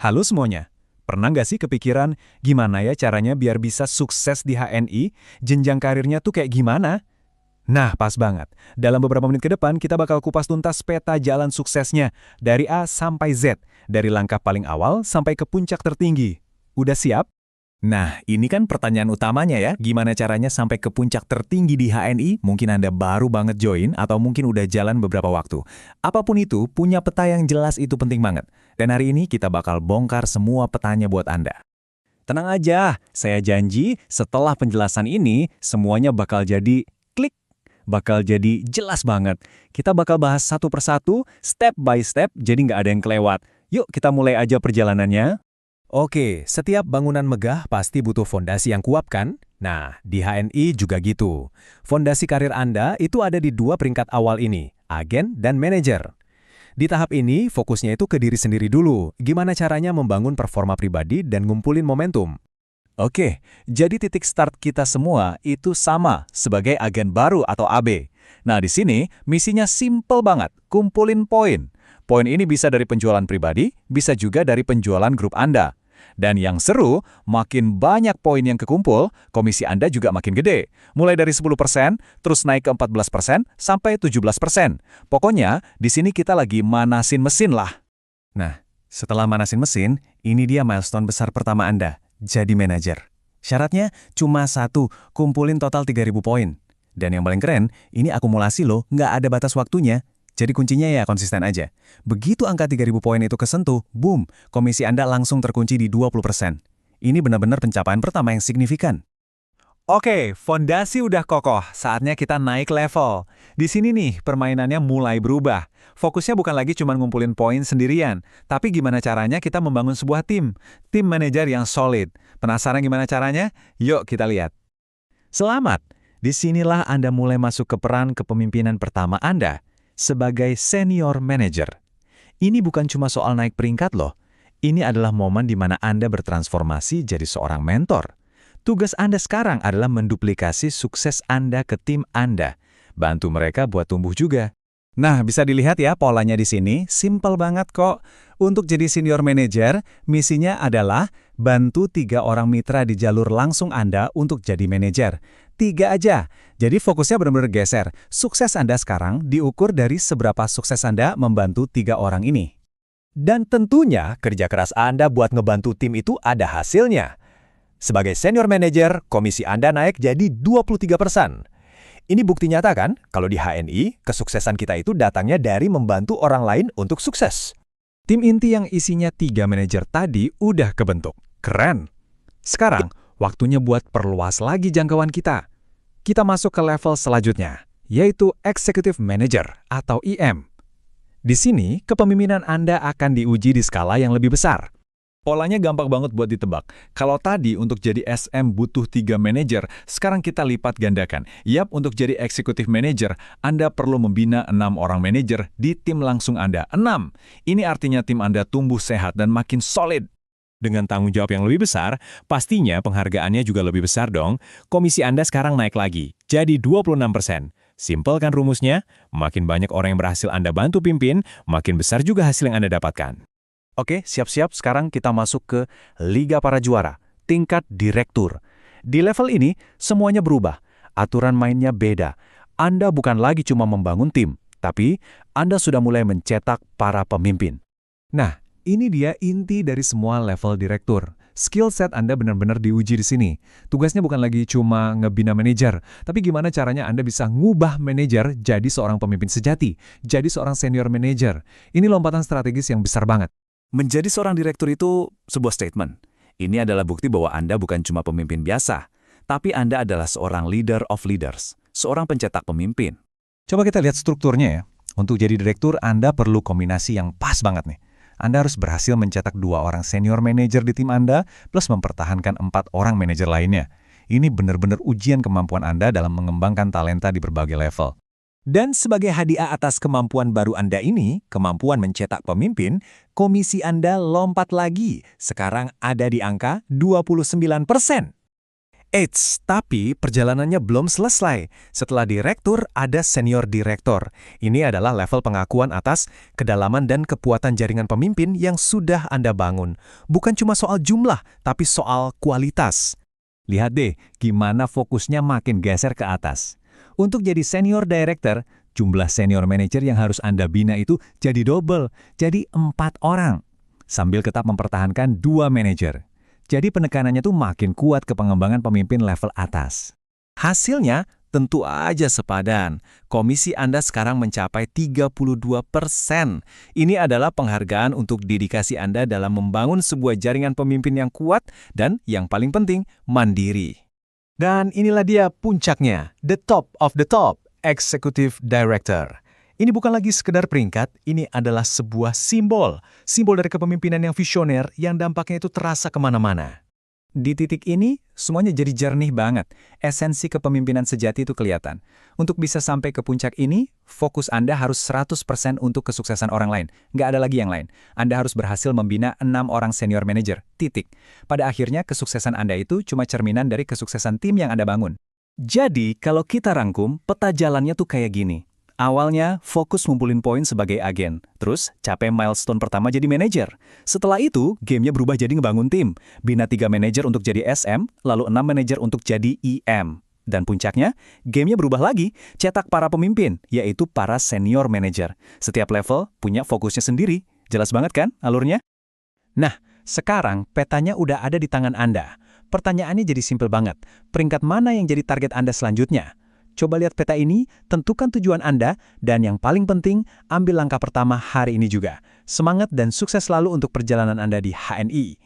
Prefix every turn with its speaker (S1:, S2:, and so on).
S1: Halo semuanya, pernah nggak sih kepikiran gimana ya caranya biar bisa sukses di HNI? Jenjang karirnya tuh kayak gimana? Nah, pas banget. Dalam beberapa menit ke depan, kita bakal kupas tuntas peta jalan suksesnya dari A sampai Z, dari langkah paling awal sampai ke puncak tertinggi. Udah siap? Nah, ini kan pertanyaan utamanya ya, gimana caranya sampai ke puncak tertinggi di HNI? Mungkin Anda baru banget join, atau mungkin udah jalan beberapa waktu. Apapun itu, punya peta yang jelas itu penting banget. Dan hari ini kita bakal bongkar semua petanya buat Anda. Tenang aja, saya janji setelah penjelasan ini, semuanya bakal jadi klik, bakal jadi jelas banget. Kita bakal bahas satu persatu, step by step, jadi nggak ada yang kelewat. Yuk kita mulai aja perjalanannya. Oke, setiap bangunan megah pasti butuh fondasi yang kuat kan? Nah, di HNI juga gitu. Fondasi karir Anda itu ada di dua peringkat awal ini, agen dan manajer. Di tahap ini, fokusnya itu ke diri sendiri dulu. Gimana caranya membangun performa pribadi dan ngumpulin momentum? Oke, jadi titik start kita semua itu sama sebagai agen baru atau AB. Nah, di sini misinya simple banget, kumpulin poin. Poin ini bisa dari penjualan pribadi, bisa juga dari penjualan grup Anda. Dan yang seru, makin banyak poin yang kekumpul, komisi Anda juga makin gede. Mulai dari 10%, terus naik ke 14%, sampai 17%. Pokoknya, di sini kita lagi manasin mesin lah. Nah, setelah manasin mesin, ini dia milestone besar pertama Anda, jadi manajer. Syaratnya cuma satu, kumpulin total 3.000 poin. Dan yang paling keren, ini akumulasi loh, nggak ada batas waktunya. Jadi kuncinya ya konsisten aja. Begitu angka 3.000 poin itu kesentuh, boom, komisi Anda langsung terkunci di 20%. Ini benar-benar pencapaian pertama yang signifikan. Oke, fondasi udah kokoh, saatnya kita naik level. Di sini nih, permainannya mulai berubah. Fokusnya bukan lagi cuma ngumpulin poin sendirian, tapi gimana caranya kita membangun sebuah tim manajer yang solid. Penasaran gimana caranya? Yuk kita lihat. Selamat, disinilah Anda mulai masuk ke peran kepemimpinan pertama Anda sebagai senior manager. Ini bukan cuma soal naik peringkat loh. Ini adalah momen di mana Anda bertransformasi jadi seorang mentor. Tugas Anda sekarang adalah menduplikasi sukses Anda ke tim Anda. Bantu mereka buat tumbuh juga. Nah, bisa dilihat ya polanya di sini, simple banget kok. Untuk jadi senior manager, misinya adalah bantu 3 orang mitra di jalur langsung Anda untuk jadi manajer. 3 aja. Jadi fokusnya benar-benar geser. Sukses Anda sekarang diukur dari seberapa sukses Anda membantu 3 orang ini. Dan tentunya kerja keras Anda buat ngebantu tim itu ada hasilnya. Sebagai senior manager, komisi Anda naik jadi 23%. Ini bukti nyata kan, kalau di HNI, kesuksesan kita itu datangnya dari membantu orang lain untuk sukses. Tim inti yang isinya 3 manajer tadi udah kebentuk. Keren! Sekarang, waktunya buat perluas lagi jangkauan kita. Kita masuk ke level selanjutnya, yaitu Executive Manager atau IM. Di sini, kepemimpinan Anda akan diuji di skala yang lebih besar. Polanya gampang banget buat ditebak. Kalau tadi untuk jadi SM butuh 3 manajer, sekarang kita lipat gandakan. Yap, untuk jadi Executive Manager, Anda perlu membina 6 orang manajer di tim langsung Anda. 6! Ini artinya tim Anda tumbuh sehat dan makin solid. Dengan tanggung jawab yang lebih besar, pastinya penghargaannya juga lebih besar dong. Komisi Anda sekarang naik lagi, jadi 26%. Simpel kan rumusnya? Makin banyak orang yang berhasil Anda bantu pimpin, makin besar juga hasil yang Anda dapatkan. Oke, siap-siap sekarang kita masuk ke Liga Para Juara, tingkat direktur. Di level ini, semuanya berubah. Aturan mainnya beda. Anda bukan lagi cuma membangun tim, tapi Anda sudah mulai mencetak para pemimpin. Nah, ini dia inti dari semua level direktur. Skill set Anda benar-benar diuji di sini. Tugasnya bukan lagi cuma ngebina manajer, tapi gimana caranya Anda bisa ngubah manajer jadi seorang pemimpin sejati, jadi seorang senior manager. Ini lompatan strategis yang besar banget. Menjadi seorang direktur itu sebuah statement. Ini adalah bukti bahwa Anda bukan cuma pemimpin biasa, tapi Anda adalah seorang leader of leaders, seorang pencetak pemimpin. Coba kita lihat strukturnya ya. Untuk jadi direktur, Anda perlu kombinasi yang pas banget nih. Anda harus berhasil mencetak 2 orang senior manager di tim Anda, plus mempertahankan 4 orang manajer lainnya. Ini benar-benar ujian kemampuan Anda dalam mengembangkan talenta di berbagai level. Dan sebagai hadiah atas kemampuan baru Anda ini, kemampuan mencetak pemimpin, komisi Anda lompat lagi. Sekarang ada di angka 29%. Eits, tapi perjalanannya belum selesai. Setelah direktur, ada senior direktor. Ini adalah level pengakuan atas kedalaman dan kekuatan jaringan pemimpin yang sudah Anda bangun. Bukan cuma soal jumlah, tapi soal kualitas. Lihat deh, gimana fokusnya makin geser ke atas. Untuk jadi senior director, jumlah senior manager yang harus Anda bina itu jadi double, jadi 4 orang. Sambil tetap mempertahankan 2 manajer. Jadi penekanannya tuh makin kuat ke pengembangan pemimpin level atas. Hasilnya tentu aja sepadan. Komisi Anda sekarang mencapai 32%. Ini adalah penghargaan untuk dedikasi Anda dalam membangun sebuah jaringan pemimpin yang kuat dan yang paling penting, mandiri. Dan inilah dia puncaknya, the top of the top, Executive Director. Ini bukan lagi sekedar peringkat, ini adalah sebuah simbol. Simbol dari kepemimpinan yang visioner yang dampaknya itu terasa kemana-mana. Di titik ini, semuanya jadi jernih banget. Esensi kepemimpinan sejati itu kelihatan. Untuk bisa sampai ke puncak ini, fokus Anda harus 100% untuk kesuksesan orang lain. Nggak ada lagi yang lain. Anda harus berhasil membina 6 orang senior manager. Titik. Pada akhirnya, kesuksesan Anda itu cuma cerminan dari kesuksesan tim yang Anda bangun. Jadi, kalau kita rangkum, peta jalannya tuh kayak gini. Awalnya, fokus ngumpulin poin sebagai agen. Terus, capai milestone pertama jadi manajer. Setelah itu, gamenya berubah jadi ngebangun tim. Bina 3 manajer untuk jadi SM, lalu 6 manajer untuk jadi IM. Dan puncaknya, gamenya berubah lagi, cetak para pemimpin, yaitu para senior manager. Setiap level punya fokusnya sendiri. Jelas banget kan alurnya? Nah, sekarang petanya udah ada di tangan Anda. Pertanyaannya jadi simpel banget. Peringkat mana yang jadi target Anda selanjutnya? Coba lihat peta ini, tentukan tujuan Anda, dan yang paling penting, ambil langkah pertama hari ini juga. Semangat dan sukses selalu untuk perjalanan Anda di HNI.